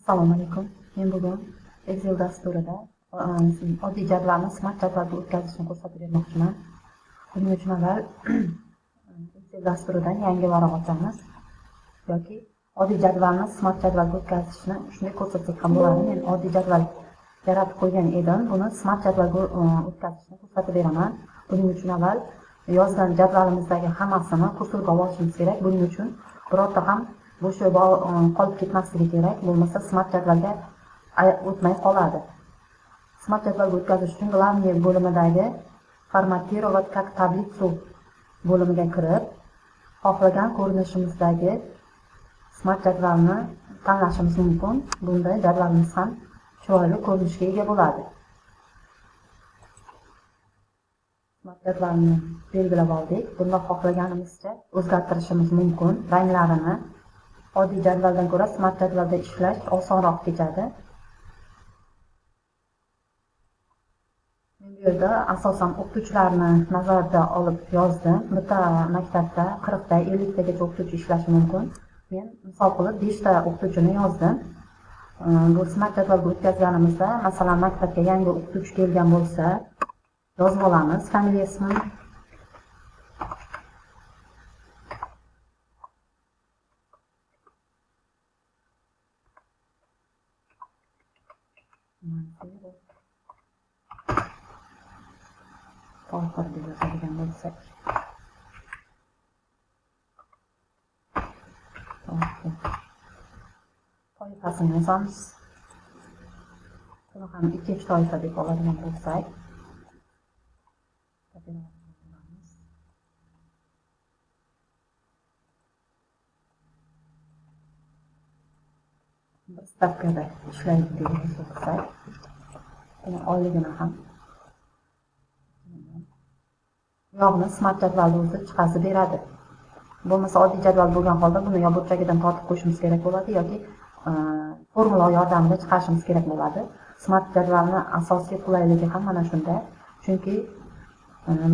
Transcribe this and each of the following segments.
Assalomu alaykum. Men bugun Excel dasturida oddiy jadvalni Smart jadvalga o'tkazishni ko'rsatib bermoqchiman. Buning uchun avval Excel dasturidan yangi varaq ochamiz yoki oddiy jadvalni Smart jadvalga o'tkazishni shunday ko'rsatsak ham bo'ladi. Men oddiy jadval yaratib qo'ygan edim. Buni Smart jadvalga o'tkazishni ko'rsatib beraman. Buning uchun avval yozgan jadvalimizdagi hammasini kursorga olishimiz kerak. Buning uchun birorta ham bo'shab qolib ketmasligi kerak, bo'lmasa Smart jadvalga o'tmay qoladi. Smart jadvalga o'tkazish uchun Главный bo'limidagi Formatировать как таблицу bo'limiga kirib, xohlagan ko'rinishimizdagi Smart jadvalni tanlashimiz mumkin. Bunda jadvalimiz ham chiroyli ko'rinishga ega bo'ladi. Smart jadvalni belgilab oldik. Bunda xohlaganimizcha o'zgartirishimiz mumkin. Ranglarini oddiy jadvaldan ko'ra Smart jadvalda ishlash osonroq kechadi. Men bu yerda asosan o'qituvchilarni nazarda olib yozdim. Bitta maktabda 40 ta 50 tagacha o'qituvchi ishlashi mumkin. Men misol qilib 5 ta o'qituvchini yozdim. Bu Smart jadvalga o'tkazganimizda, masalan, maktabga yangi o'qituvchi kelgan bo'lsa, yozib olamiz familiyasini. Tohir deb yozadigan bo'lsak, toifasini yozamiz. Buni ham ikkinchi toifa deb oladigan bo'lsak, bir stavkada ishlaydi deb hisoblasak, buni oyligini ham yog'ni Smart jadvalda o'zi chiqazib beradi. Bo'lmasa oddiy jadval bo'lgan holda buni yo burchagidan tortib qo'yishimiz kerak bo'ladi yoki formula yordamida chiqarishimiz kerak bo'ladi. Smart jadvalni asosiy qulayligi ham mana shunda. Chunki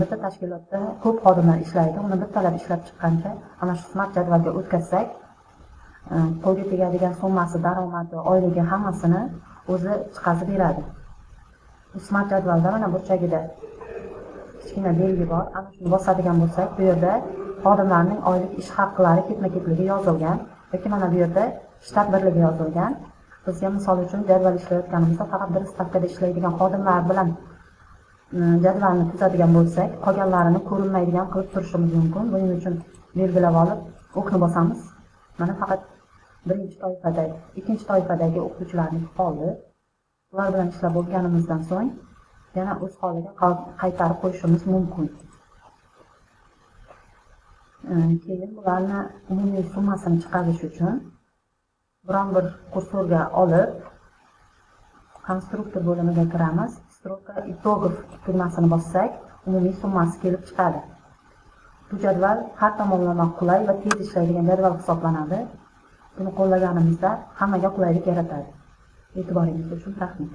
bitta tashkilotda ko'p xodimlar ishlaydi. Uni bittalab ishlab chiqqancha ana shu Smart jadvalga o'tkazsak, qo'lga tegadigan summasi, daromadi, oyligi hammasini o'zi chiqazib beradi. Bu Smart jadvalda mana burchagida kichkina belgi bor. Ana shuni bosadigan bo'lsak, bu yerda xodimlarning oylik ish haqlari ketma-ketligi yozilgan yoki mana bu yerda shtat birligi yozilgan. Bizga misol uchun jadval ishlayotganimizda faqat bir stavkada ishlaydigan xodimlar bilan jadvalni tuzadigan bo'lsak, qolganlarini ko'rinmaydigan qilib turishimiz mumkin. Buning uchun belgilab olib, o'qni bosamiz. Mana faqat birinchi toifadagi, ikkinchi toifadagi o'qituvchilarning qoldi. Ular bilan ishlab bo'lganimizdan so'ng yana o'z holiga qaytarib qo'yishimiz mumkin. Keyin bularni umumiy summasini chiqarish uchun biron bir kursorga olib, konstruktor bo'limiga kiramiz. Stroka itogov tugmasini bossak, umumiy summasi kelib chiqadi. Bu jadval har tomonlama qulay va tez ishlaydigan jadval hisoblanadi. Buni qo'llaganimizda hammaga qulaylik yaratadi. E'tiboringiz uchun rahmat.